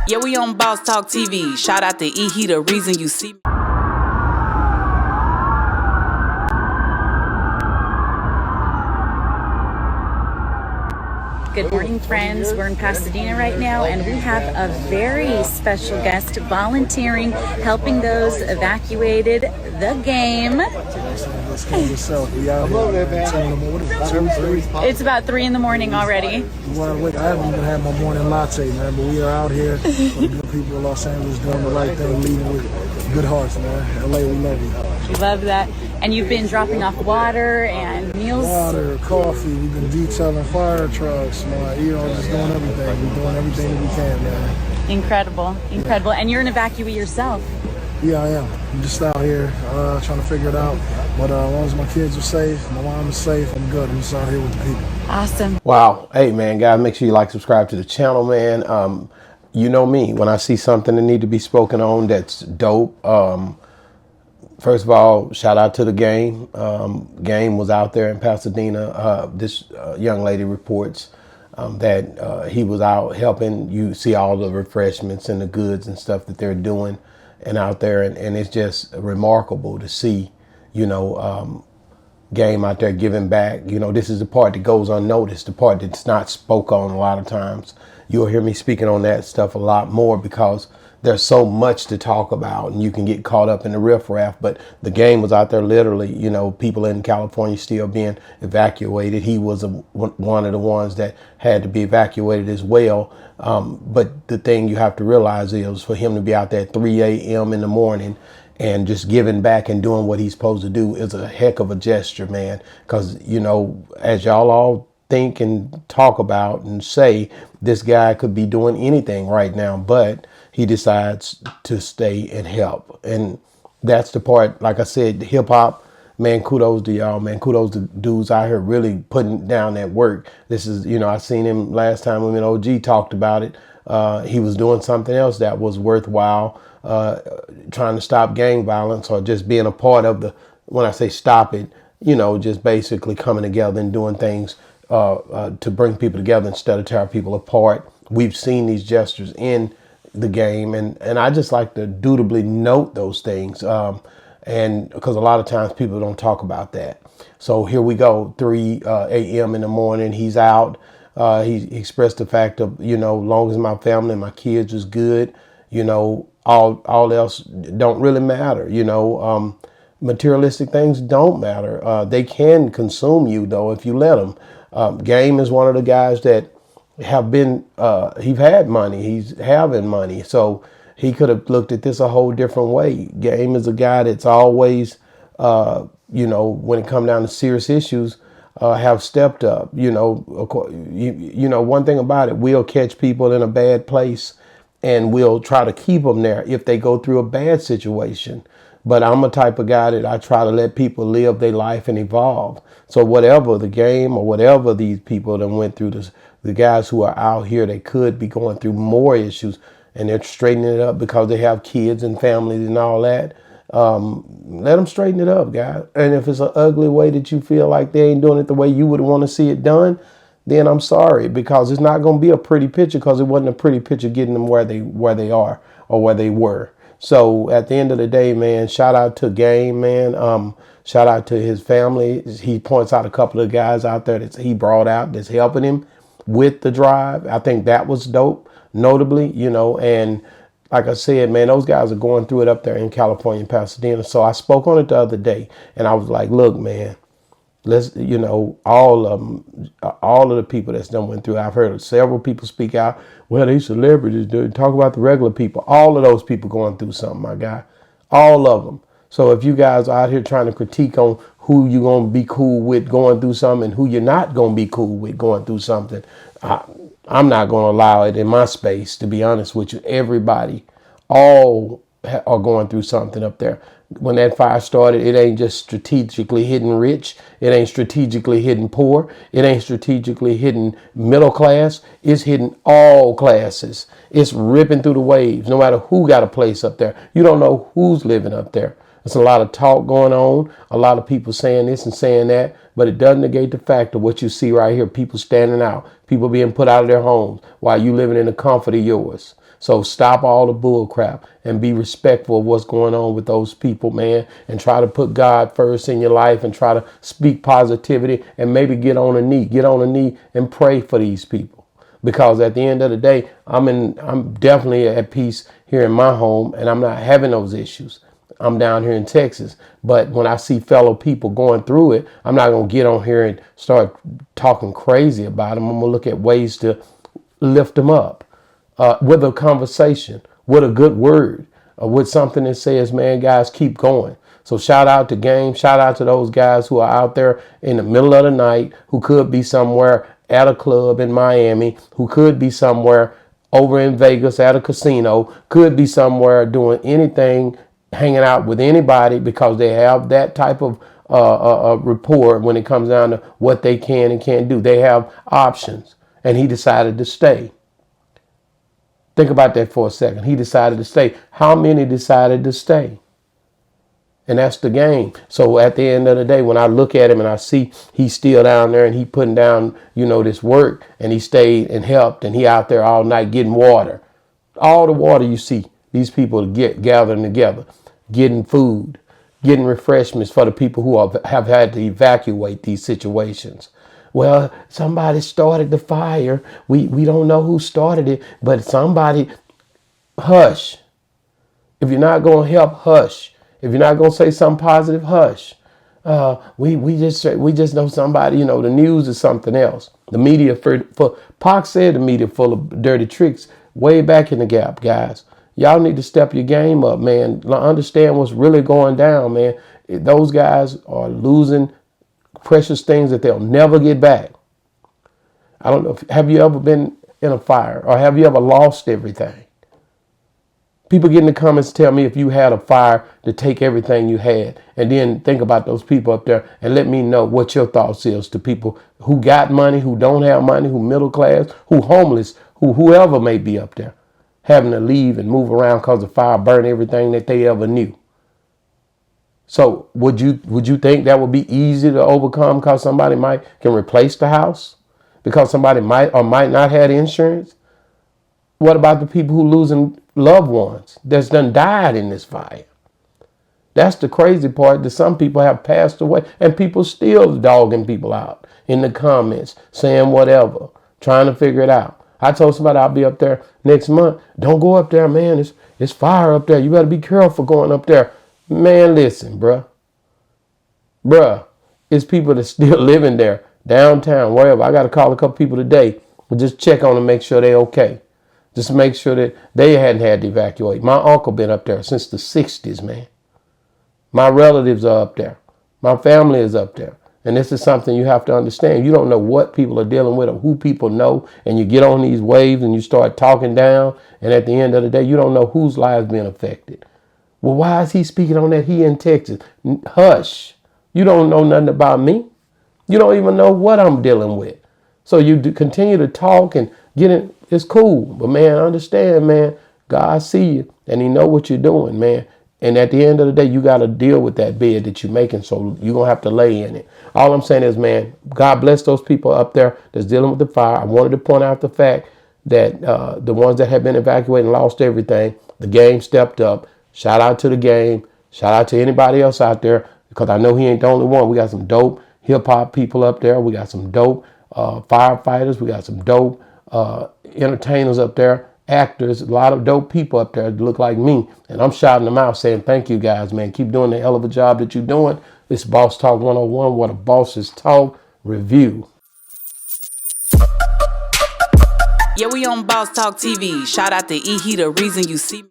Yeah, we on Boss Talk TV. Shout out to E. He the reason you see me. Good morning, friends. We're in Pasadena right now, and we have a very special guest volunteering, helping those evacuated the game. It's about 3 in the morning already. Well, look, I haven't even had my morning latte, man, but we are out here for the good people of Los Angeles doing the right thing, leading with good hearts, man. LA, we love you. We love that. And you've been dropping off water and meals. Water, coffee, we've been detailing fire trucks, man. You know, just doing everything. We're doing everything that we can, man. Incredible, incredible. And you're an evacuee yourself. Yeah, I am. I'm just out here trying to figure it out. But as long as my kids are safe, my mom is safe, I'm good. I'm just out here with the people. Awesome. Wow. Hey, man, guys, make sure you like, subscribe to the channel, man. You know me. When I see something that need to be spoken on that's dope, first of all, shout out to the game. Game was out there in Pasadena. This young lady reports that he was out helping. You see all the refreshments and the goods and stuff that they're doing and out there. And it's just remarkable to see, you know, Game out there giving back. You know, this is the part that goes unnoticed, the part that's not spoke on a lot of times. You'll hear me speaking on that stuff a lot more because there's so much to talk about and you can get caught up in the riffraff. But the game was out there literally, you know, people in California still being evacuated. He was one of the ones that had to be evacuated as well. But the thing you have to realize is for him to be out there at 3 a.m. in the morning and just giving back and doing what he's supposed to do is a heck of a gesture, man. Because, you know, as y'all all think and talk about and say, this guy could be doing anything right now, but he decides to stay and help. And that's the part, like I said, hip hop, man, kudos to y'all, man. Kudos to dudes out here really putting down that work. This is, you know, I seen him last time when OG talked about it. He was doing something else that was worthwhile, trying to stop gang violence or just being a part of the, when I say stop it, you know, just basically coming together and doing things to bring people together instead of tear people apart. We've seen these gestures in the game, and I just like to dutifully note those things, and because a lot of times people don't talk about that. So here we go, 3 a.m. in the morning, he's out. He expressed the fact of, you know, long as my family and my kids is good, you know, all else don't really matter. You know, materialistic things don't matter. They can consume you though if you let them. Game is one of the guys that have been, he's had money, he's having money. So he could have looked at this a whole different way. Game is a guy that's always, you know, when it comes down to serious issues, have stepped up. You know, one thing about it, we'll catch people in a bad place and we'll try to keep them there if they go through a bad situation. But I'm a type of guy that I try to let people live their life and evolve. So whatever the game or whatever these people that went through this, the guys who are out here, they could be going through more issues and they're straightening it up because they have kids and families and all that. Let them straighten it up, guys. And if it's an ugly way that you feel like they ain't doing it the way you would want to see it done, then I'm sorry, because it's not going to be a pretty picture, because it wasn't a pretty picture getting them where they are or where they were. So at the end of the day, man, shout out to Game, man. Shout out to his family. He points out a couple of guys out there that he brought out that's helping him with the drive. I think that was dope, notably, you know, and like I said, man, those guys are going through it up there in California, Pasadena. So I spoke on it the other day and I was like, look, man, let's, you know, all of the people that's done went through. I've heard several people speak out. Well, these celebrities do talk about the regular people. All of those people going through something, my guy. All of them. So if you guys are out here trying to critique on who you're going to be cool with going through something and who you're not going to be cool with going through something, I'm not going to allow it in my space, to be honest with you. Everybody, all are going through something up there. When that fire started, it ain't just strategically hidden rich. It ain't strategically hidden poor. It ain't strategically hidden middle class. It's hidden all classes. It's ripping through the waves, no matter who got a place up there. You don't know who's living up there. There's a lot of talk going on, a lot of people saying this and saying that, but it doesn't negate the fact of what you see right here. People standing out, people being put out of their homes while you living in the comfort of yours. So stop all the bull crap and be respectful of what's going on with those people, man, and try to put God first in your life and try to speak positivity and maybe get on a knee and pray for these people. Because at the end of the day, I'm definitely at peace here in my home, and I'm not having those issues. I'm down here in Texas. But when I see fellow people going through it, I'm not going to get on here and start talking crazy about them. I'm going to look at ways to lift them up with a conversation, with a good word, with something that says, man, guys, keep going. So shout out to Game. Shout out to those guys who are out there in the middle of the night, who could be somewhere at a club in Miami, who could be somewhere over in Vegas at a casino, could be somewhere doing anything, hanging out with anybody, because they have that type of rapport when it comes down to what they can and can't do. They have options, and he decided to stay. Think about that for a second. He decided to stay. How many decided to stay? And that's the game. So at the end of the day, when I look at him and I see he's still down there and he putting down, this work, and he stayed and helped, and he out there all night getting water. All the water you see these people gathering together, getting food, getting refreshments for the people who have had to evacuate these situations. Well, somebody started the fire. We don't know who started it, but somebody, hush. If you're not going to help, hush. If you're not going to say something positive, hush. We just know somebody, the news is something else. The media, for Pac said the media full of dirty tricks way back in the gap, guys. Y'all need to step your game up, man. Understand what's really going down, man. Those guys are losing precious things that they'll never get back. I don't know. Have you ever been in a fire, or have you ever lost everything? People get in the comments, tell me if you had a fire to take everything you had, and then think about those people up there and let me know what your thoughts is to people who got money, who don't have money, who middle class, who homeless, whoever may be up there having to leave and move around because the fire burned everything that they ever knew. So would you think that would be easy to overcome because somebody can replace the house? Because somebody might or might not have insurance? What about the people who losing loved ones that's done died in this fire? That's the crazy part, that some people have passed away and people still dogging people out in the comments, saying whatever, trying to figure it out. I told somebody I'll be up there next month. Don't go up there, man. It's fire up there. You better be careful going up there. Man, listen, bruh. It's people that's still living there, downtown, wherever. I got to call a couple people today and just check on them, make sure they're okay. Just make sure that they hadn't had to evacuate. My uncle been up there since the 60s, man. My relatives are up there. My family is up there. And this is something you have to understand. You don't know what people are dealing with or who people know. And you get on these waves and you start talking down. And at the end of the day, you don't know whose lives being affected. Well, why is he speaking on that? He in Texas. Hush. You don't know nothing about me. You don't even know what I'm dealing with. So you continue to talk and get in. It's cool. But, man, understand, man, God see you and he know what you're doing, man. And at the end of the day, you got to deal with that bed that you're making. So you're going to have to lay in it. All I'm saying is, man, God bless those people up there that's dealing with the fire. I wanted to point out the fact that the ones that have been evacuated and lost everything, the game stepped up. Shout out to the game. Shout out to anybody else out there, because I know he ain't the only one. We got some dope hip hop people up there. We got some dope firefighters. We got some dope entertainers up there. Actors, a lot of dope people up there that look like me. And I'm shouting them out saying, thank you guys, man. Keep doing the hell of a job that you're doing. It's Boss Talk 101, what a boss's talk review. Yeah, we on Boss Talk TV. Shout out to E. He the reason you see me.